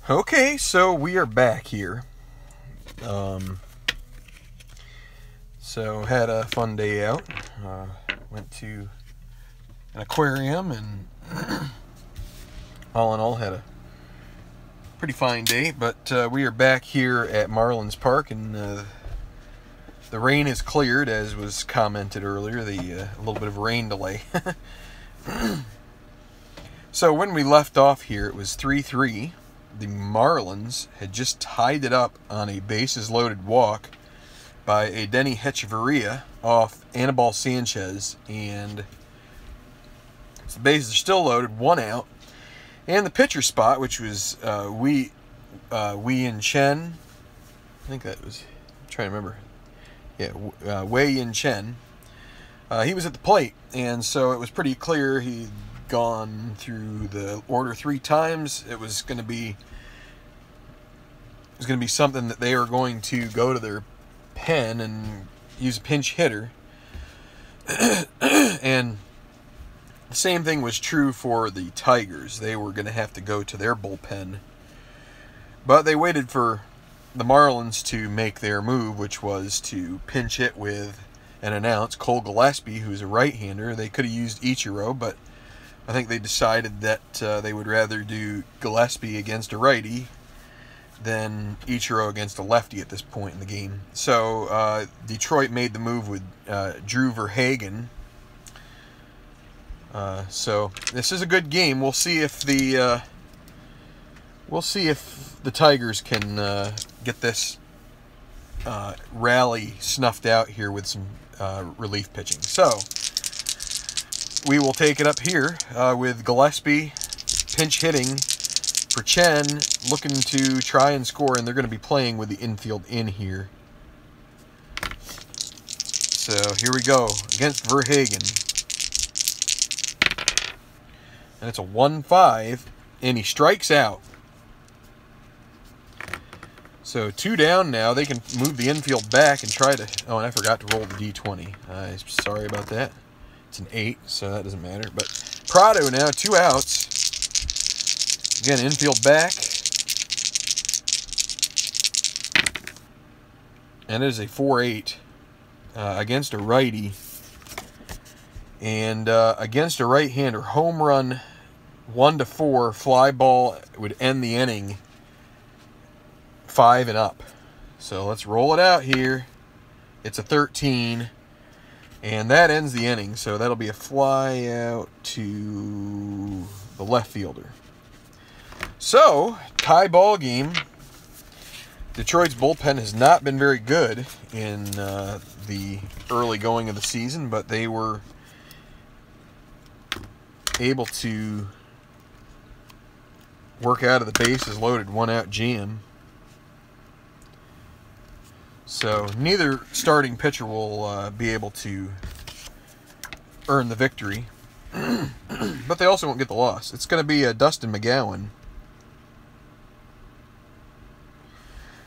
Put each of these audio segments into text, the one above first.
Okay, so we are back here. So had a fun day out. Went to an aquarium and all in all had a pretty fine day. But we are back here at Marlins Park, and the rain is cleared, as was commented earlier. A little bit of a rain delay. So when we left off here, it was 3-3. The Marlins had just tied it up on a bases-loaded walk by a Denny Hechavarria off Anibal Sanchez, and so the bases are still loaded, 1 out. And the pitcher spot, which was Wei Yin Chen, I think that was, I'm trying to remember. Yeah, Wei Yin Chen. He was at the plate, and so it was pretty clear he'd gone through the order 3 times. It was going to be something that they were going to go to their pen and use a pinch hitter. And the same thing was true for the Tigers. They were going to have to go to their bullpen, but they waited for the Marlins to make their move, which was to pinch hit with and announce Cole Gillespie, who's a right-hander. They could have used Ichiro, but I think they decided that they would rather do Gillespie against a righty than Ichiro against a lefty at this point in the game. So Detroit made the move with Drew Verhagen. So this is a good game. We'll see if the Tigers can get this rally snuffed out here with some relief pitching. So we will take it up here with Gillespie pinch hitting for Chen, looking to try and score, and they're going to be playing with the infield in here. So here we go against Verhagen. And it's a 1-5, and he strikes out. So 2 down now. They can move the infield back and try to... Oh, and I forgot to roll the D20. I'm sorry about that. It's an 8, so that doesn't matter. But Prado now, 2 outs. Again, infield back. And it is a 4-8 against a righty. And against a right-hander, home run 1-4, fly ball would end the inning 5 and up. So let's roll it out here. It's a 13. And that ends the inning, so that'll be a fly out to the left fielder. So, tie ball game. Detroit's bullpen has not been very good in the early going of the season, but they were able to work out of the bases loaded 1-out jam. So neither starting pitcher will be able to earn the victory, but they also won't get the loss. It's going to be Dustin McGowan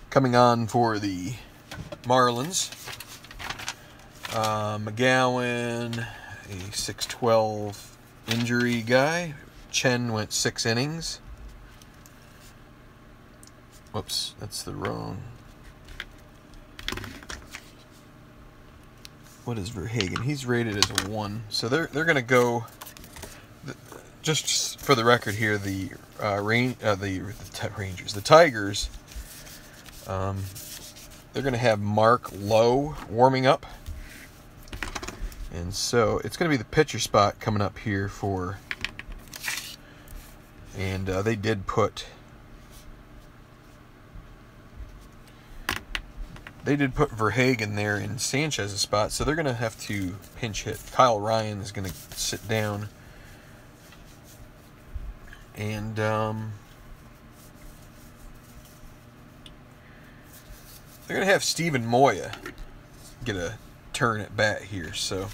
coming on for the Marlins. McGowan, a 6'12" injury guy. Chen went 6 innings. Whoops, that's the wrong... What is Verhagen? He's rated as a 1. So they're going to go, just for the record here, the Tigers, they're going to have Mark Lowe warming up. And so it's going to be the pitcher spot coming up here for, and they did put Verhagen there in Sanchez's spot, so they're going to have to pinch hit. Kyle Ryan is going to sit down. And they're going to have Steven Moya get a turn at bat here, so...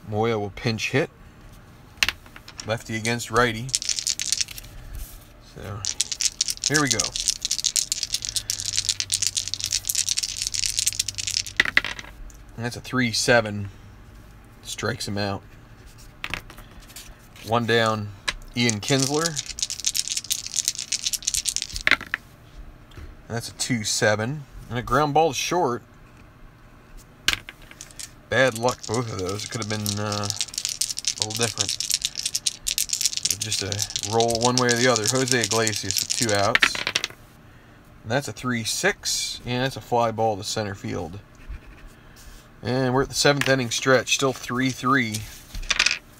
Moya will pinch hit. Lefty against righty. So, here we go. And that's a 3-7. Strikes him out. One down, Ian Kinsler. And that's a 2-7. And a ground ball to short. Bad luck, both of those. It could have been a little different. Just a roll one way or the other. Jose Iglesias with 2 outs. And that's a 3-6. And that's a fly ball to center field. And we're at the 7th inning stretch. Still 3-3.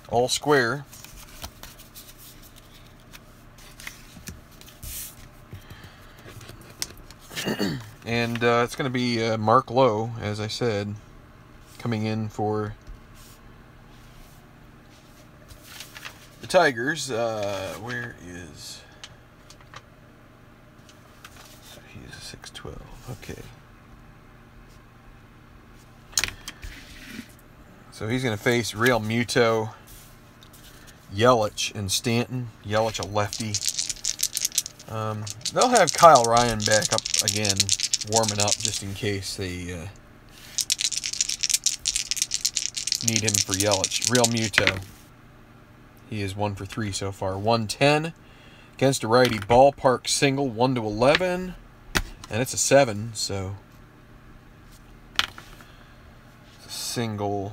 All square. And it's going to be Mark Lowe, as I said, coming in for the Tigers. Where is... He's a 6'12". Okay. So he's going to face Real Muto, Yelich, and Stanton. Yelich a lefty. They'll have Kyle Ryan back up again, warming up just in case they need him for Yelich. Real Muto. He is 1 for 3 so far. 110 against a righty. Ballpark single, 1-11. And it's a 7, so it's a single.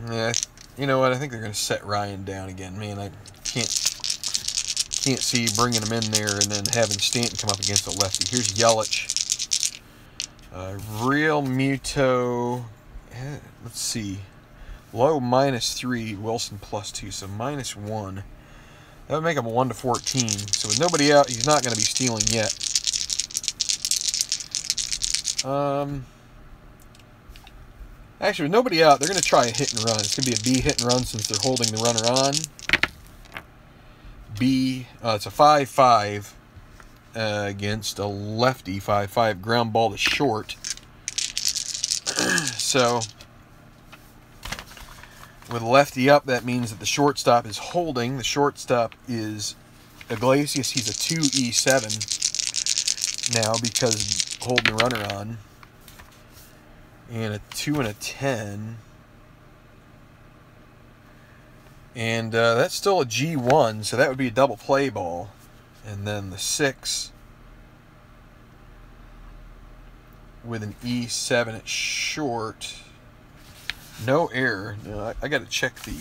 Yeah, you know what? I think they're going to set Ryan down again. Man, I can't see bringing him in there and then having Stanton come up against a lefty. Here's Yelich. Real Muto. Let's see. Low -3, Wilson +2, so -1. That would make him a 1-14. So with nobody out, he's not going to be stealing yet. Actually, with nobody out, they're going to try a hit and run. It's going to be a B hit and run since they're holding the runner on. B, it's a 5-5 against a lefty. 5-5 ground ball to short. So with lefty up, that means that the shortstop is holding. The shortstop is Iglesias. He's a 2-E7 now because holding the runner on. And a 2 and a 10. And that's still a G1, so that would be a double play ball. And then the 6 with an E7 at short. No error. No, I got to check the...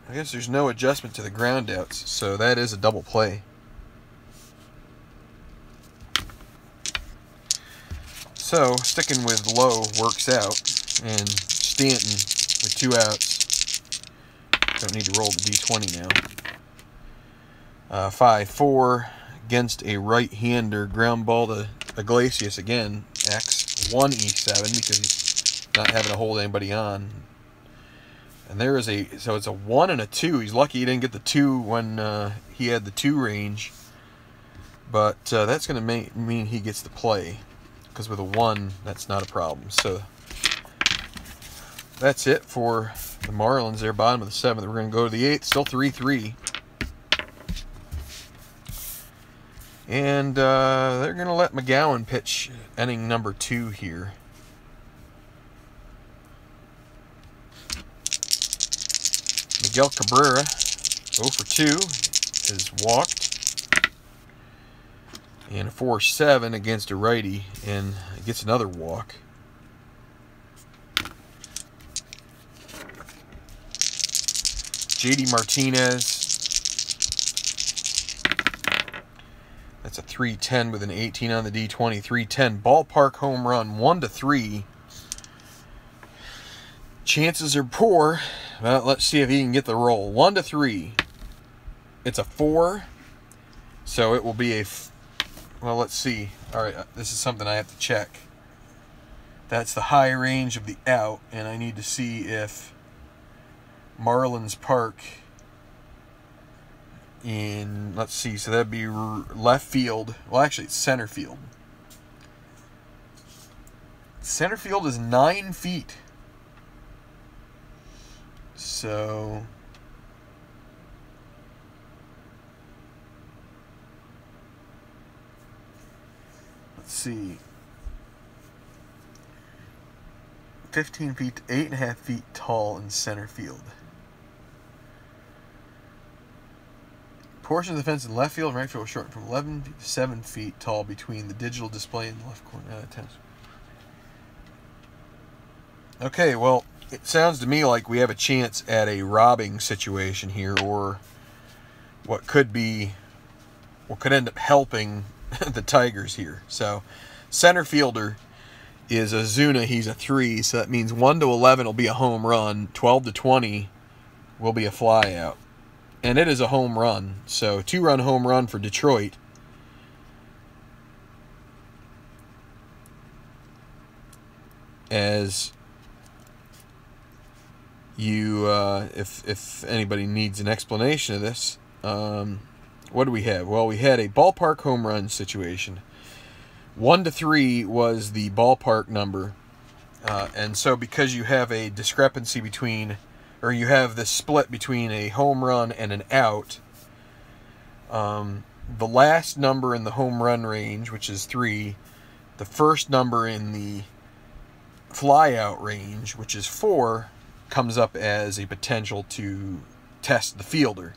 I guess there's no adjustment to the ground outs, so that is a double play. So, sticking with Lowe works out, and Stanton with 2 outs. Don't need to roll the D20 now. 5-4 against a right-hander. Ground ball to Iglesias again. X 1E7 because he's not having to hold anybody on. And there is a, so it's a 1 and a 2. He's lucky he didn't get the 2 when he had the 2 range. But that's going to mean he gets to play. Because with a 1, that's not a problem. So that's it for the Marlins. They're bottom of the 7th. We're going to go to the 8th. Still 3-3. And they're going to let McGowan pitch inning number 2 here. Miguel Cabrera, 0 for 2, is walked. And a 4-7 against a righty, and gets another walk. JD Martinez. That's a 310 with an 18 on the D20. 310 ballpark home run, 1-3. Chances are poor. Well, let's see if he can get the roll. 1-3. It's a 4. So it will be a... Well, let's see. All right, this is something I have to check. That's the high range of the out, and I need to see if Marlins Park in, let's see, so that'd be left field. Well, actually, it's center field. Center field is 9 feet. So... let's see, 15 feet to 8.5 feet tall in center field. Portion of the fence in left field and right field was shortened from 11 feet to 7 feet tall between the digital display in the left corner. Okay, well, it sounds to me like we have a chance at a robbing situation here, or what could end up helping the Tigers here. So, center fielder is Ozuna. He's a 3, so that means 1 to 11 will be a home run. 12 to 20 will be a flyout. And it is a home run, so 2-run home run for Detroit. As you, if anybody needs an explanation of this, what do we have? Well, we had a ballpark home run situation. 1 to 3 was the ballpark number, and so because you have a discrepancy between, or you have this split between a home run and an out, the last number in the home run range, which is 3, the first number in the flyout range, which is 4, comes up as a potential to test the fielder.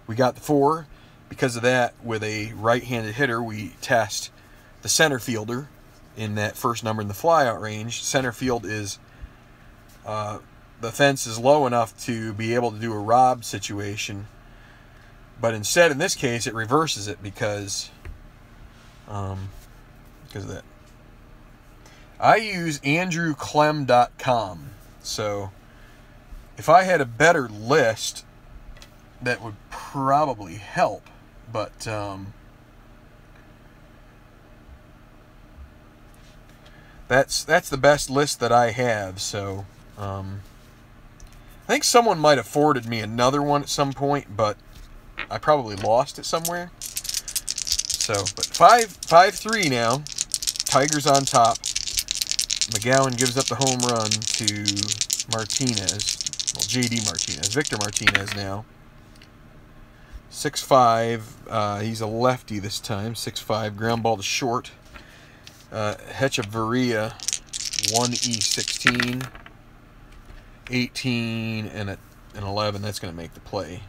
We got the 4. Because of that, with a right-handed hitter, we test the center fielder in that first number in the flyout range. Center field is, the fence is low enough to be able to do a rob situation, but instead, in this case, it reverses it because of that. I use andrewclem.com, so if I had a better list, that would probably help, but that's the best list that I have. So I think someone might have forwarded me another one at some point, but I probably lost it somewhere. So, but 5-3 now. Tigers on top. McGowan gives up the home run to Martinez. Well, J.D. Martinez. Victor Martinez now. 6'5". He's a lefty this time. 6'5". Ground ball to short. Hechavarria, 1E16. 18 and an 11. That's going to make the play.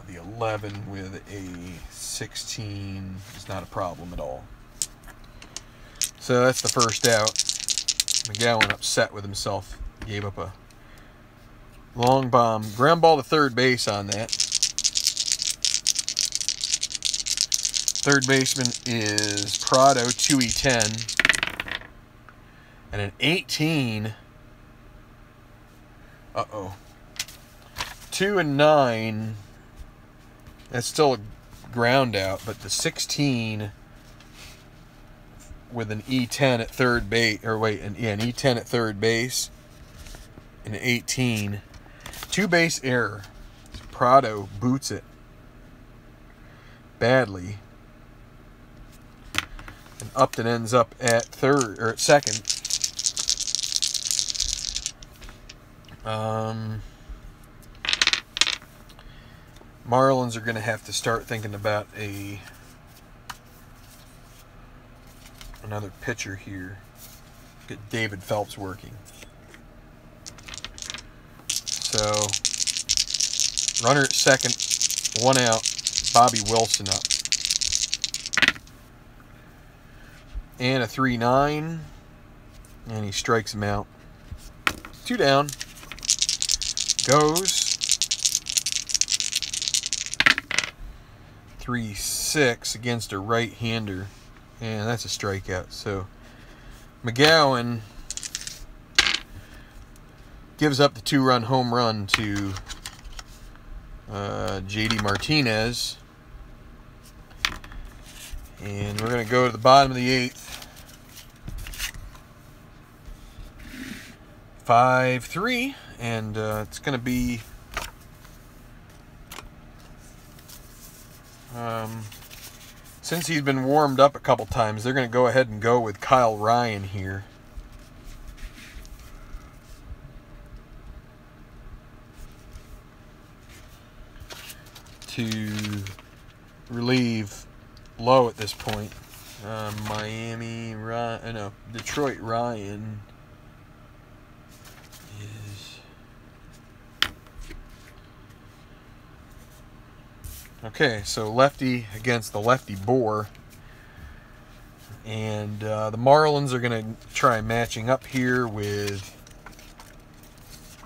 The 11 with a 16 is not a problem at all. So that's the first out. McGowan upset with himself. Gave up a long bomb. Ground ball to third base on that. Third baseman is Prado, 2E10. And an 18. 2 and 9. That's still a ground out, but the 16 with an E10 at third base, or wait, an E10 at third base, and an 18. 2-base error. Prado boots it badly, and Upton ends up at third, or at second. Marlins are going to have to start thinking about another pitcher here. Get David Phelps working. So, runner at second, 1 out, Bobby Wilson up. And a 3-9, and he strikes him out. 2 down. Goes. 3-6 against a right-hander, and that's a strikeout. So McGowan gives up the 2-run home run to J.D. Martinez, and we're going to go to the bottom of the 8th. 5-3, and it's going to be since he's been warmed up a couple times, they're going to go ahead and go with Kyle Ryan here. To relieve low at this point. Detroit Ryan is... Okay, so lefty against the lefty Boar. And the Marlins are going to try matching up here with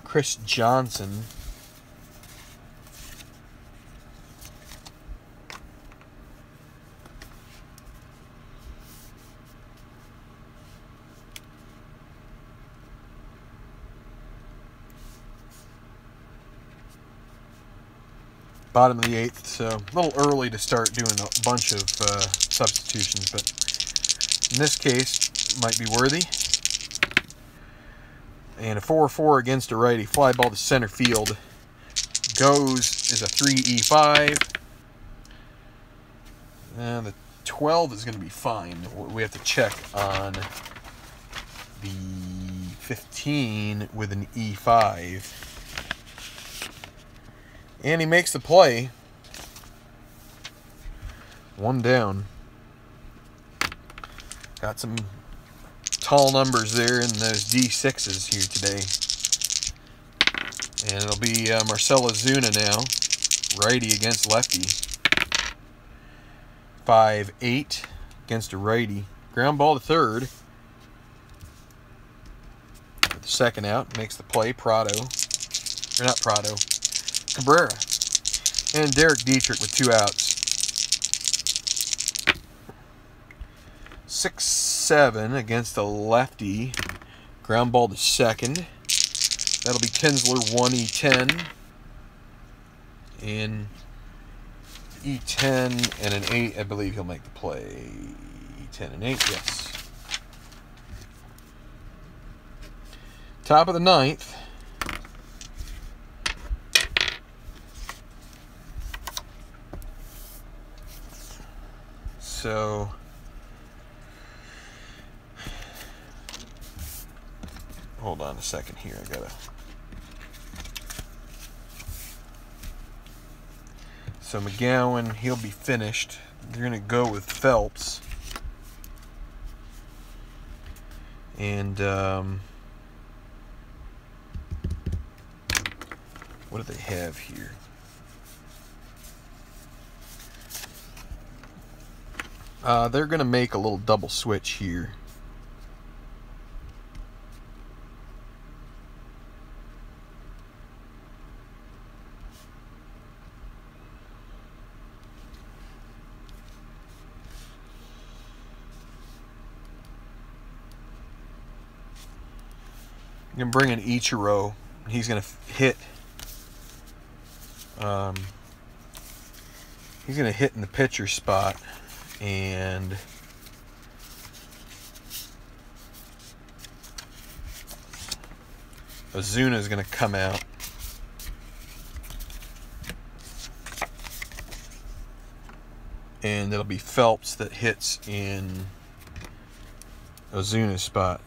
Chris Johnson. Bottom of the 8th, so a little early to start doing a bunch of substitutions, but in this case, might be worthy. And a 4-4 against a righty. Fly ball to center field. Goes is a 3-E5. And the 12 is going to be fine. We have to check on the 15 with an E5. And he makes the play. One down. Got some tall numbers there in those D6s here today. And it'll be Marcell Ozuna now. Righty against lefty. 5-8 against a righty. Ground ball to third. With the second out. Makes the play. Cabrera. And Derek Dietrich with 2 outs. 6-7 against a lefty. Ground ball to second. That'll be Kinsler, 1E10. In E10 and an 8, I believe he'll make the play. E10 and 8, yes. Top of the 9th. So, hold on a second here. I gotta. So McGowan, he'll be finished. They're gonna go with Phelps, and what do they have here? They're going to make a little double switch here. I'm going to bring in Ichiro. He's going to hit. He's going to hit in the pitcher spot. And Ozuna is going to come out. And it'll be Phelps that hits in Ozuna's spot.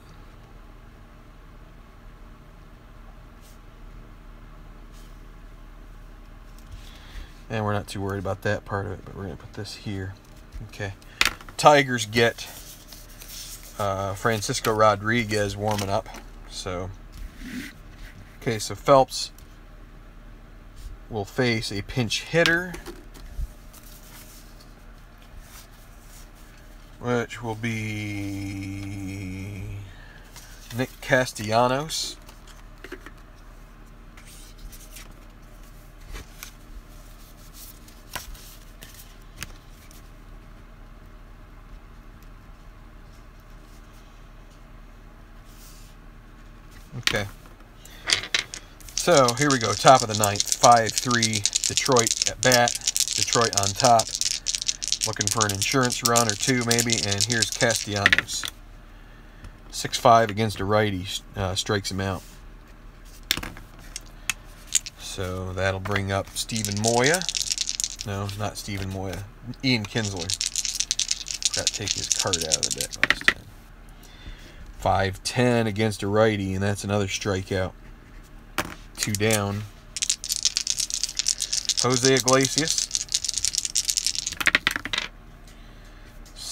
And we're not too worried about that part of it, but we're going to put this here. Okay. Tigers get Francisco Rodriguez warming up. So, okay, so Phelps will face a pinch hitter, which will be Nick Castellanos. Okay. So, here we go. Top of the 9th. 5-3. Detroit at bat. Detroit on top. Looking for an insurance run or two, maybe. And here's Castellanos. 6-5 against a righty. Strikes him out. So, that'll bring up Stephen Moya. No, not Stephen Moya. Ian Kinsler. Forgot to take his card out of the deck last time. 5-10 against a righty, and that's another strikeout. 2 down. Jose Iglesias.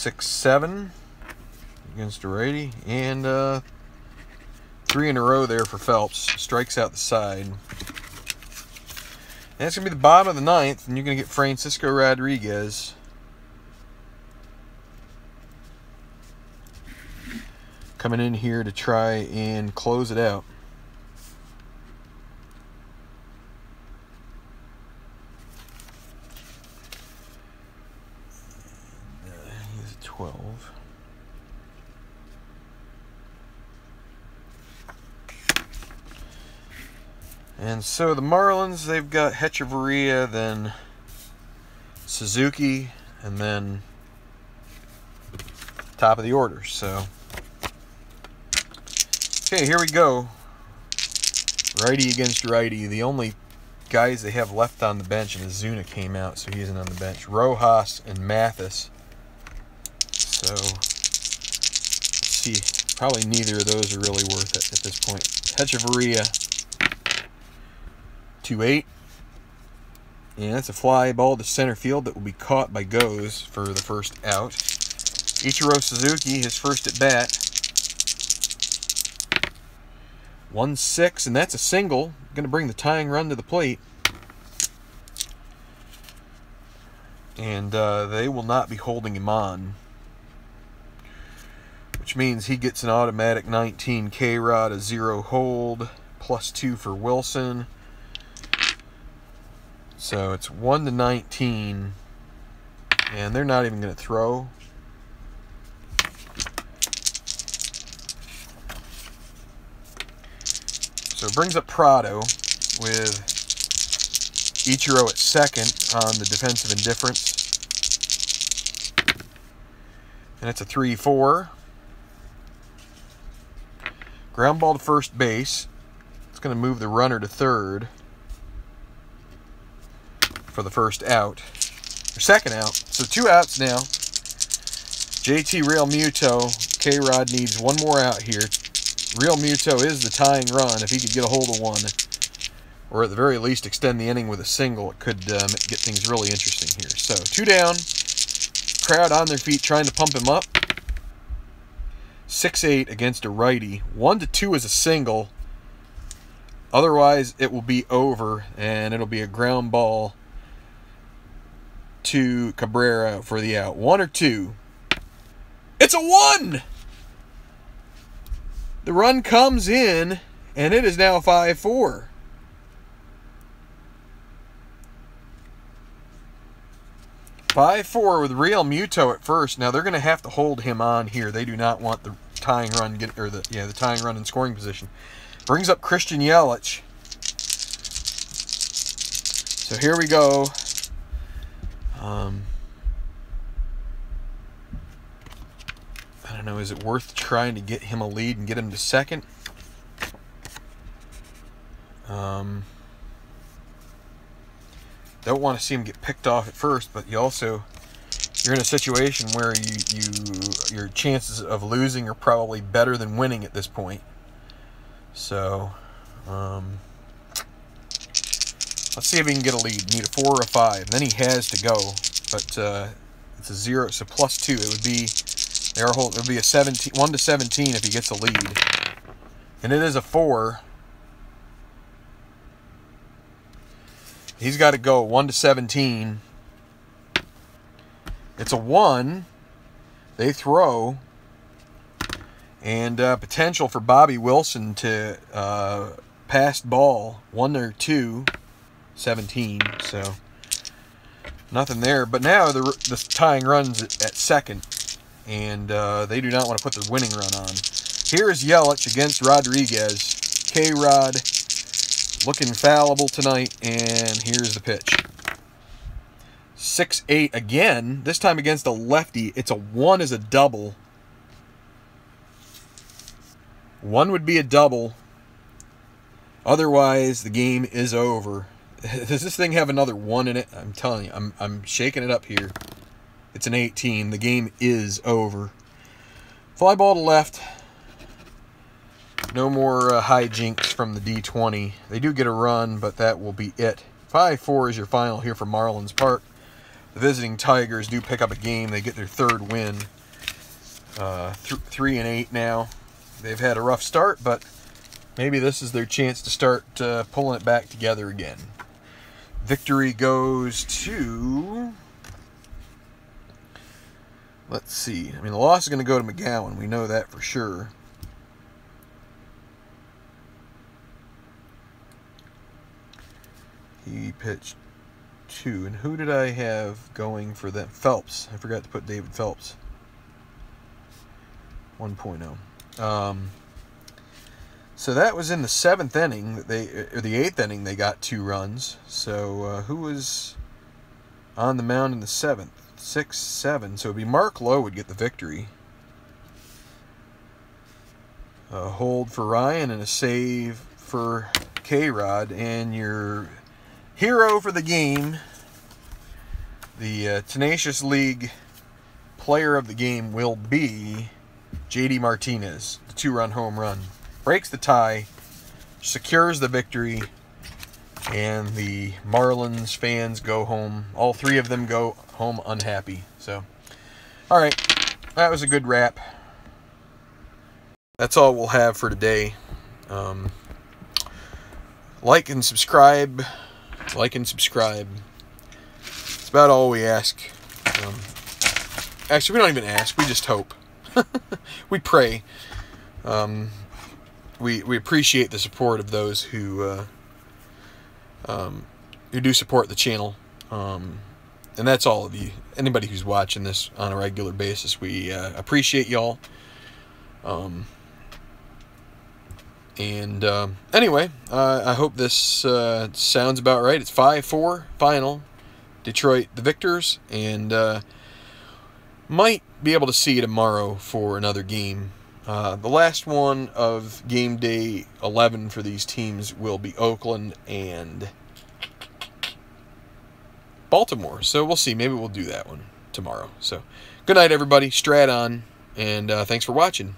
6-7 against a righty, and 3 in a row there for Phelps. Strikes out the side. And that's going to be the bottom of the 9th, and you're going to get Francisco Rodriguez coming in here to try and close it out. He's a 12. And so the Marlins, they've got Hechavarria, then Suzuki, and then top of the order. So, okay, here we go. Righty against righty. The only guys they have left on the bench, and Azuna came out, so he isn't on the bench. Rojas and Mathis. So, let's see. Probably neither of those are really worth it at this point. Hechavarria, 2-8. And that's a fly ball to center field that will be caught by Goes for the first out. Ichiro Suzuki, his first at bat. 1-6, and that's a single. Going to bring the tying run to the plate. And they will not be holding him on, which means he gets an automatic 19 K-Rod, a 0 hold, +2 for Wilson. So it's 1-19, and they're not even going to throw. So it brings up Prado with Ichiro at second on the defensive indifference. And it's a 3-4. Ground ball to first base. It's going to move the runner to third for the first out, or second out. So 2 outs now. JT Real Muto. K-Rod needs 1 more out here. Real Muto is the tying run. If he could get a hold of one, or at the very least extend the inning with a single, it could get things really interesting here. So 2 down. Crowd on their feet trying to pump him up. 6-8 against a righty. 1-2 is a single. Otherwise, it will be over, and it'll be a ground ball to Cabrera for the out. 1 or 2. It's a 1! The run comes in, and it is now 5-4. With Real Muto at first. Now they're going to have to hold him on here. They do not want the tying run the tying run in scoring position. Brings up Christian Yelich. So here we go. I don't know, is it worth trying to get him a lead and get him to second? Don't want to see him get picked off at first, but you're in a situation where your chances of losing are probably better than winning at this point. So, let's see if he can get a lead. Need a 4 or a 5. Then he has to go, but it's a 0, so +2. It would be it would be a 1-17 if he gets a lead, and it is a 4. He's got to go 1-17. It's a 1. They throw. And potential for Bobby Wilson to pass ball 1 or 2, 17. So nothing there. But now the tying run's at second, and they do not want to put the winning run on. Here is Yelich against Rodriguez. K-Rod looking fallible tonight, and here's the pitch. 6-8 again. This time against a lefty. It's a 1 is a double. 1 would be a double. Otherwise, the game is over. Does this thing have another 1 in it? I'm telling you, I'm shaking it up here. It's an 18. The game is over. Fly ball to left. No more hijinks from the D20. They do get a run, but that will be it. 5-4 is your final here for Marlins Park. the visiting Tigers do pick up a game. They get their third win. 3-8 now. They've had a rough start, but maybe this is their chance to start pulling it back together again. Victory goes to... Let's see. I mean, the loss is going to go to McGowan. We know that for sure. He pitched 2. And who did I have going for them? Phelps. I forgot to put David Phelps. 1.0. So that was in the 7th inning. Or the 8th inning, they got 2 runs. So who was on the mound in the 7th? 6-7. So it'd be Mark Lowe would get the victory. A hold for Ryan and a save for K-Rod. And your hero for the game, the Tenacious League player of the game, will be J.D. Martinez. The 2-run home run. Breaks the tie, secures the victory, and the Marlins fans go home. All 3 of them go home unhappy. So, all right, that was a good wrap. That's all we'll have for today. Like and subscribe. Like and subscribe. It's about all we ask. Actually, we don't even ask. We just hope. We pray. We appreciate the support of those who do support the channel. And that's all of you. Anybody who's watching this on a regular basis, we appreciate y'all. Anyway, I hope this sounds about right. It's 5-4 final. Detroit the victors, and might be able to see you tomorrow for another game. The last one of game day 11 for these teams will be Oakland and Baltimore. So we'll see. Maybe we'll do that one tomorrow. So good night, everybody. Strat on, and thanks for watching.